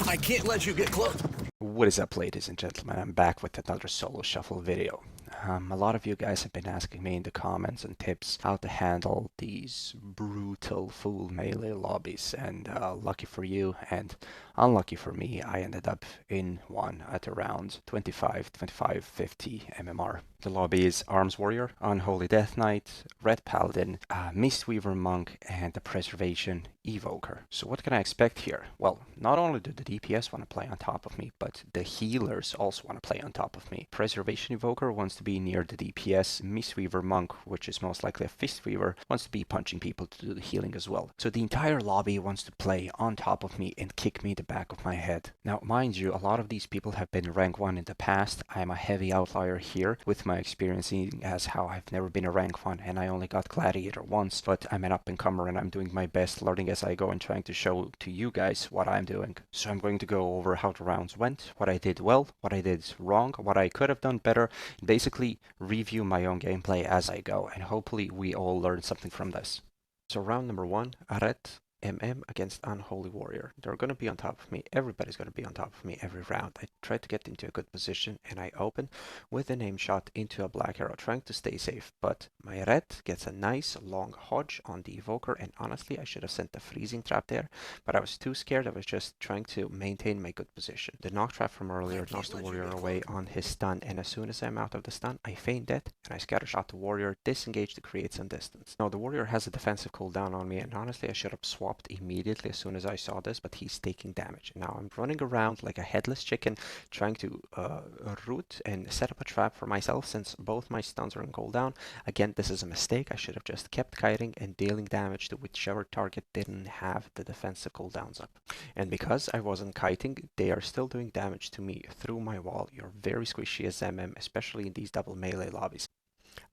I can't let you get close. What is up, ladies and gentlemen? I'm back with another solo shuffle video. A lot of you guys have been asking me in the comments and tips how to handle these brutal full melee lobbies, and lucky for you and unlucky for me, I ended up in one at around 25, 50 MMR. The lobby is Arms Warrior, Unholy Death Knight, Red Paladin, Mistweaver Monk, and the Preservation Evoker. So what can I expect here? Well, not only do the DPS want to play on top of me, but the healers also want to play on top of me. Preservation Evoker wants to be near the DPS. Mistweaver Monk, which is most likely a Fistweaver, wants to be punching people to do the healing as well. So the entire lobby wants to play on top of me and kick me the back of my head. Now, mind you, a lot of these people have been rank 1 in the past. I'm a heavy outlier here with my experience as how I've never been a rank 1 and I only got Gladiator once, but I'm an up-and-comer and I'm doing my best learning as I go and trying to show to you guys what I'm doing. So I'm going to go over how the rounds went, what I did well, what I did wrong, what I could have done better, and basically review my own gameplay as I go, and hopefully we all learn something from this. So round number 1, Aret against Unholy Warrior. They're going to be on top of me. Everybody's going to be on top of me every round. I try to get into a good position and I open with an aim shot into a black arrow, trying to stay safe. But my red gets a nice long hodge on the evoker, and honestly I should have sent the freezing trap there, but I was too scared. I was just trying to maintain my good position. The knock trap from earlier knocks the warrior away on his stun, and as soon as I'm out of the stun, I feign death and I scatter shot the warrior, disengage to create some distance. Now the warrior has a defensive cooldown on me, and honestly I should have swapped immediately as soon as I saw this, but he's taking damage. Now I'm running around like a headless chicken trying to root and set up a trap for myself since both my stuns are on cooldown. Again, this is a mistake. I should have just kept kiting and dealing damage to whichever target didn't have the defensive cooldowns up. And because I wasn't kiting, they are still doing damage to me through my wall. You're very squishy as MM, especially in these double melee lobbies.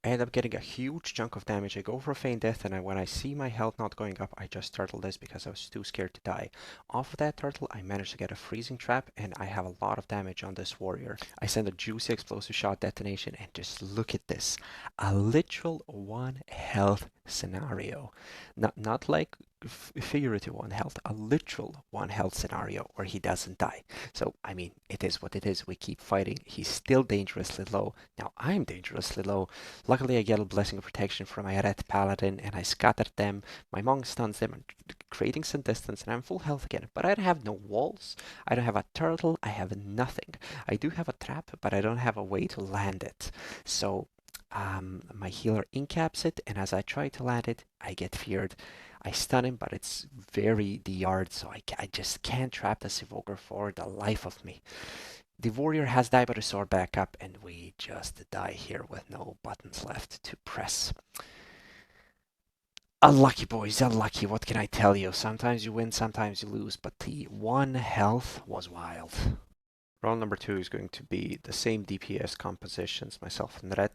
I end up getting a huge chunk of damage. I go for a feign death, and when I see my health not going up, I just turtle this because I was too scared to die. Off of that turtle, I managed to get a freezing trap, and I have a lot of damage on this warrior. I send a juicy explosive shot detonation, and just look at this. A literal 1 health scenario. Not like figurative 1 health, a literal 1 health scenario where he doesn't die. So, I mean, it is what it is. We keep fighting. He's still dangerously low. Now, I'm dangerously low. Luckily, I get a blessing of protection from my red paladin, and I scatter them. My monk stuns them, and creating some distance, and I'm full health again. But I don't have no walls. I don't have a turtle. I have nothing. I do have a trap, but I don't have a way to land it. So, my healer incaps it, and as I try to land it, I get feared. I stun him, but it's very DR'd, so I just can't trap this evoker for the life of me. The warrior has died, but his sword back up, and we just die here with no buttons left to press. Unlucky, boys, unlucky. What can I tell you? Sometimes you win, sometimes you lose, but the 1 health was wild. Round number 2 is going to be the same DPS compositions, myself and Red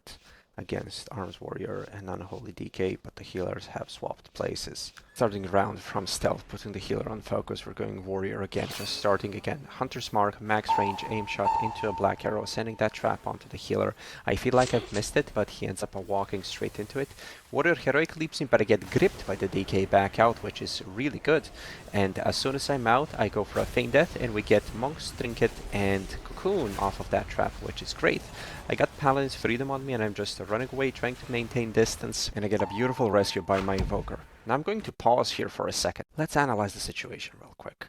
against Arms Warrior and Unholy DK, but the healers have swapped places. Starting the round from stealth, putting the healer on focus, we're going Warrior again, just starting again. Hunter's Mark, max range, aim shot into a black arrow, sending that trap onto the healer. I feel like I've missed it, but he ends up walking straight into it. Warrior heroic leaps me, but I get gripped by the DK back out, which is really good. And as soon as I'm out, I go for a feign death, and we get Monk's Trinket and Cocoon off of that trap, which is great. I got Paladin's Freedom on me, and I'm just running away, trying to maintain distance, and I get a beautiful rescue by my Evoker. Now I'm going to pause here for a second. Let's analyze the situation real quick.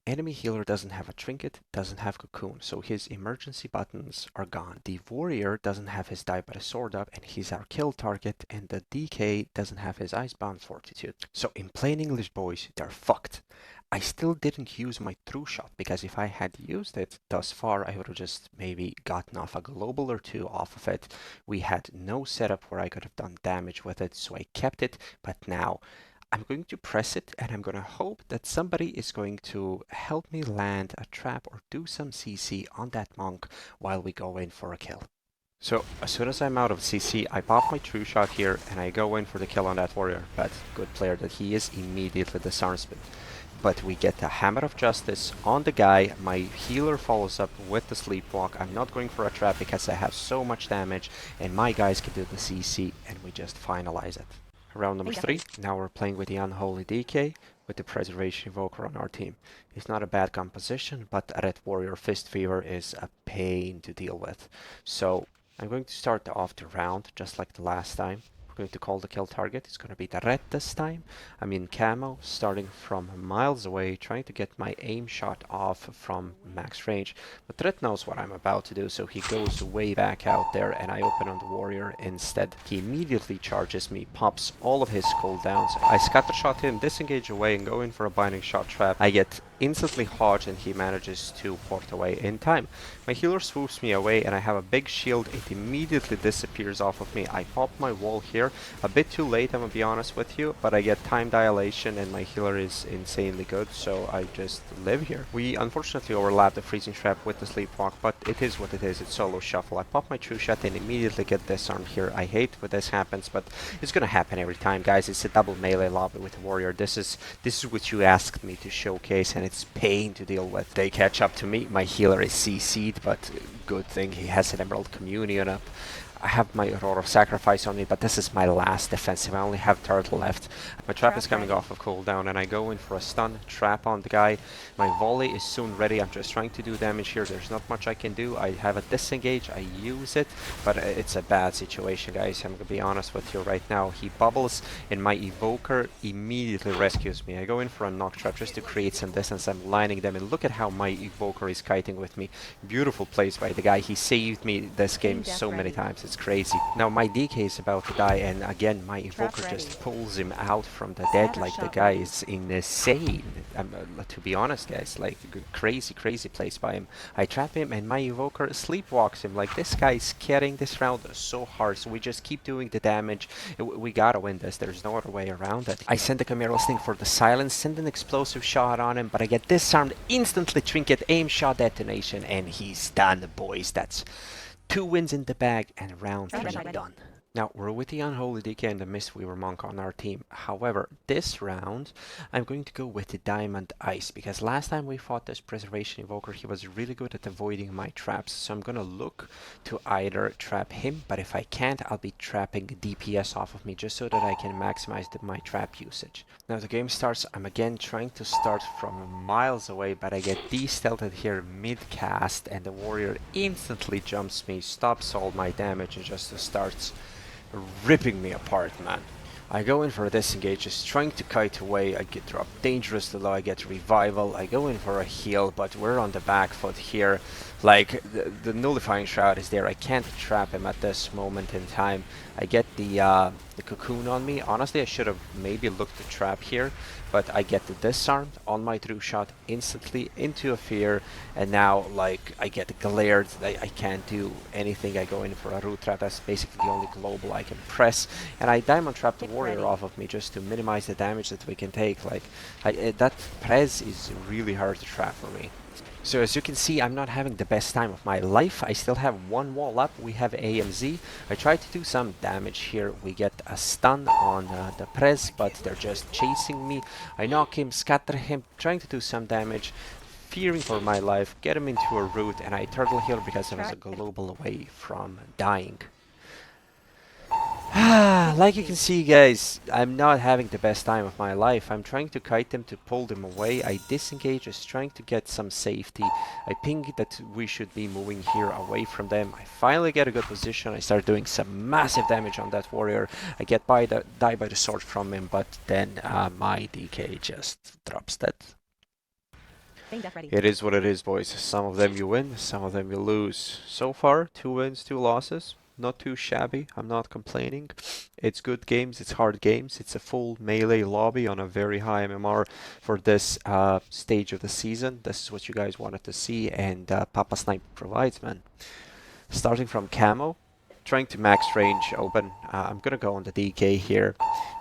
Enemy healer doesn't have a trinket, doesn't have cocoon, so his emergency buttons are gone. The warrior doesn't have his die but a sword up, and he's our kill target, and the DK doesn't have his icebound fortitude. So in plain English, boys, they're fucked. I still didn't use my true shot, because if I had used it thus far, I would have just maybe gotten off a global or 2 off of it. We had no setup where I could have done damage with it, so I kept it, but now I'm going to press it, and I'm going to hope that somebody is going to help me land a trap or do some CC on that monk while we go in for a kill. So as soon as I'm out of CC, I pop my true shot here, and I go in for the kill on that warrior. But good player that he is, immediately disarms me. But we get the Hammer of Justice on the guy. My healer follows up with the Sleepwalk. I'm not going for a trap because I have so much damage, and my guys can do the CC, and we just finalize it. Round number 3. Now we're playing with the Unholy DK with the Preservation Evoker on our team. He's not a bad composition, but Red Warrior Fist Fever is a pain to deal with. So I'm going to start off the round just like the last time. We're going to call the kill target. It's going to be the red this time. I'm in camo, starting from miles away, trying to get my aim shot off from max range. But the red knows what I'm about to do, so he goes way back out there, and I open on the warrior instead. He immediately charges me, pops all of his cooldowns. I scatter shot him, disengage away, and go in for a binding shot trap. I get instantly hodged, and he manages to port away in time. My healer swoops me away, and I have a big shield. It immediately disappears off of me. I pop my wall here. A bit too late, I'm gonna be honest with you, but I get time dilation and my healer is insanely good, so I just live here. We unfortunately overlap the freezing trap with the sleepwalk, but it is what it is. It's solo shuffle. I pop my true shot and immediately get disarmed here. I hate when this happens, but it's gonna happen every time, guys. It's a double melee lobby with the warrior. This is what you asked me to showcase, and it's pain to deal with. They catch up to me. My healer is CC'd, but good thing he has an Emerald Communion up. I have my Aurora of Sacrifice on me, but this is my last defensive. I only have Turtle left. My trap is coming off of cooldown, and I go in for a stun trap on the guy. My volley is soon ready. I'm just trying to do damage here. There's not much I can do. I have a disengage. I use it, but it's a bad situation, guys. I'm gonna be honest with you right now. He bubbles, and my Evoker immediately rescues me. I go in for a knock trap just to create some distance. I'm lining them, and look at how my Evoker is kiting with me. Beautiful plays by the guy. He saved me this game so many times. It's crazy. Now my DK is about to die, and again my Evoker just pulls him out from the dead. Like, the guy is insane. To be honest, guys, like, crazy plays by him. I trap him and my Evoker sleepwalks him. Like, this guy is carrying this round so hard, so we just keep doing the damage. We gotta win this. There's no other way around it. I send the Chimera Sting for the silence, send an explosive shot on him, but I get disarmed instantly. Trinket aim shot detonation, and he's done, boys. That's 2 wins in the bag, and round 3 done. Now, we're with the Unholy DK and the Mistweaver Monk on our team. However, this round, I'm going to go with the Diamond Ice, because last time we fought this Preservation Evoker, he was really good at avoiding my traps. So I'm gonna look to either trap him, but if I can't, I'll be trapping DPS off of me, just so that I can maximize my trap usage. Now the game starts. I'm again trying to start from miles away, but I get de-stealthed here mid-cast, and the warrior instantly jumps me, stops all my damage, and just starts ripping me apart, man. I go in for a disengage, just trying to kite away. I get dropped dangerously low. I get revival. I go in for a heal, but we're on the back foot here. Like, the nullifying shroud is there. I can't trap him at this moment in time. I get the cocoon on me. Honestly, I should have maybe looked to trap here, but I get the disarmed on my true shot instantly into a fear, and now, like, I get glared. I can't do anything. I go in for a root trap. That's basically the only global I can press, and I diamond trap the warrior off of me just to minimize the damage that we can take. Like, that prez is really hard to trap for me. So as you can see, I'm not having the best time of my life. I still have 1 wall up. We have AMZ. I try to do some damage here. We get a stun on the press, but they're just chasing me. I knock him, scatter him, trying to do some damage, fearing for my life, get him into a root, and I turtle heal because I was a global away from dying. Like you can see, guys, I'm not having the best time of my life. I'm trying to kite them to pull them away. I disengage, just trying to get some safety. I ping that we should be moving here away from them. I finally get a good position. I start doing some massive damage on that warrior. I get die by the sword from him, but then my DK just drops dead. It is what it is, boys. Some of them you win, some of them you lose. So far, 2 wins, 2 losses. Not too shabby, I'm not complaining. It's good games, it's hard games. It's a full melee lobby on a very high MMR for this stage of the season. This is what you guys wanted to see, and Papa Snipe provides, man. Starting from camo, trying to max range open. I'm gonna go on the DK here.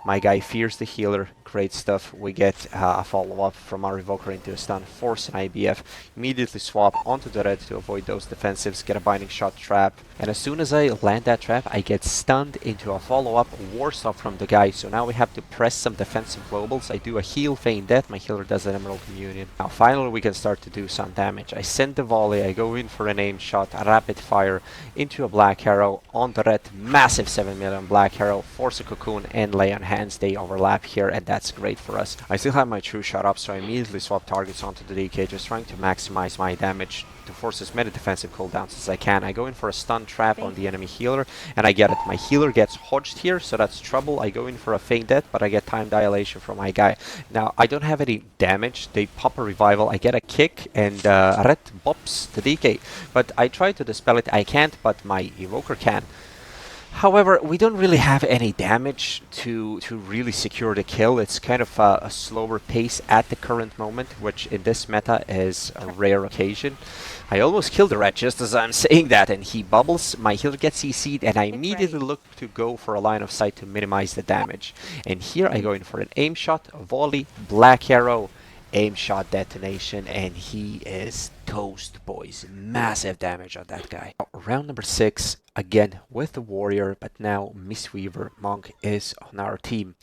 My guy fears the healer. Great stuff. We get a follow-up from our Evoker into a stun, force an IBF, immediately swap onto the red to avoid those defensives, get a binding shot trap, and as soon as I land that trap, I get stunned into a follow-up war stop from the guy. So now we have to press some defensive globals. I do a heal, feign death, my healer does an Emerald Communion. Now finally we can start to do some damage. I send the volley, I go in for an aim shot, a rapid fire into a black arrow on the red, massive 7 million black arrow, force a cocoon, and lay on hands. They overlap here, and that's great for us. I still have my true shot up, so I immediately swap targets onto the DK, just trying to maximize my damage to force as many defensive cooldowns as I can. I go in for a stun trap on the enemy healer, and I get it. My healer gets hodged here, so that's trouble. I go in for a feint death, but I get time dilation from my guy. Now, I don't have any damage. They pop a revival. I get a kick, and red bops the DK. But I try to dispel it. I can't, but my evoker can. However, we don't really have any damage to really secure the kill. It's kind of a slower pace at the current moment, which in this meta is a rare occasion. I almost killed the red just as I'm saying that, and he bubbles, my healer gets CC'd, and I immediately look to go for a line of sight to minimize the damage. And here I go in for an aim shot, a volley, black arrow, aim shot detonation, and he is toast, boys. Massive damage on that guy. Round number 6, again with the warrior, but now Mistweaver Monk is on our team.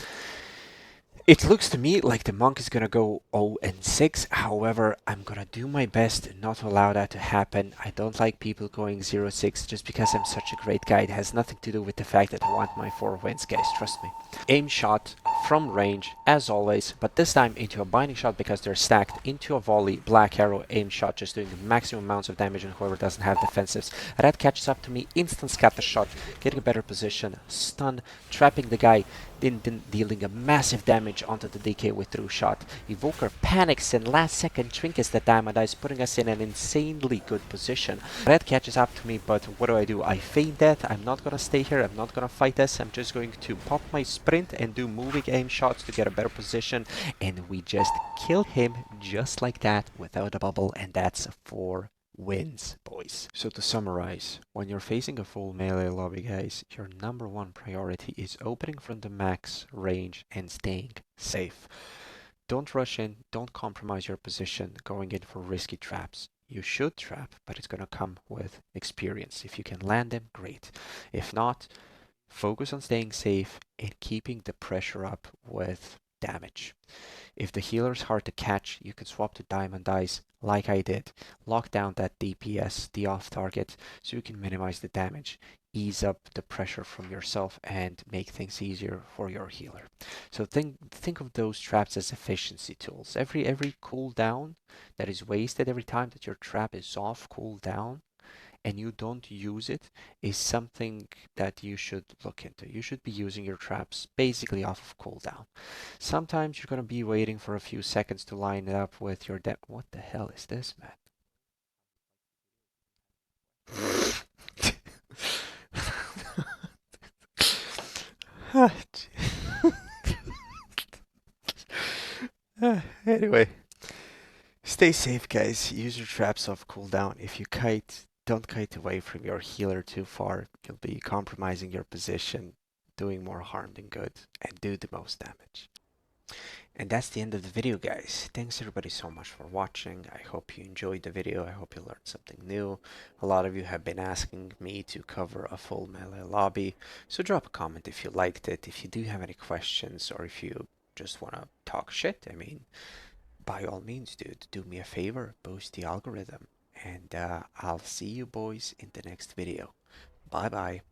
It looks to me like the monk is gonna go 0-6. However, I'm gonna do my best not to allow that to happen. I don't like people going 0-6 just because I'm such a great guy. It has nothing to do with the fact that I want my 4 wins, guys. Trust me. Aim shot from range, as always, but this time into a binding shot because they're stacked, into a volley, black arrow, aim shot, just doing the maximum amounts of damage on whoever doesn't have defensives. Red catches up to me, instant scatter shot, getting a better position, stun, trapping the guy, then dealing a massive damage onto the DK with through shot. Evoker panics and last second trinkets the diamond eyes, putting us in an insanely good position. Red catches up to me, but what do? I feint death. I'm not gonna stay here. I'm not gonna fight this. I'm just going to pop my sprint and do moving aim shots to get a better position. And we just killed him just like that without a bubble, and that's 4 wins, boys. So to summarize, when you're facing a full melee lobby, guys, your number 1 priority is opening from the max range and staying safe. Don't rush in, don't compromise your position going in for risky traps. You should trap, but it's gonna come with experience. If you can land them, great. If not, focus on staying safe and keeping the pressure up with damage. If the healer is hard to catch, you can swap to diamond dice like I did. Lock down that DPS, the off target, so you can minimize the damage, ease up the pressure from yourself, and make things easier for your healer. So think of those traps as efficiency tools. Every cooldown that is wasted, every time that your trap is off cooldown, and you don't use it, is something that you should look into. You should be using your traps basically off of cooldown. Sometimes you're going to be waiting for a few seconds to line it up with your What the hell is this, man? Anyway, stay safe, guys. Use your traps off cooldown. If you kite, don't kite away from your healer too far. You'll be compromising your position, doing more harm than good, and do the most damage. And that's the end of the video, guys. Thanks everybody so much for watching. I hope you enjoyed the video. I hope you learned something new. A lot of you have been asking me to cover a full melee lobby, so drop a comment if you liked it. If you do have any questions, or if you just want to talk shit, I mean, by all means, dude, do me a favor, boost the algorithm. And I'll see you boys in the next video. Bye bye.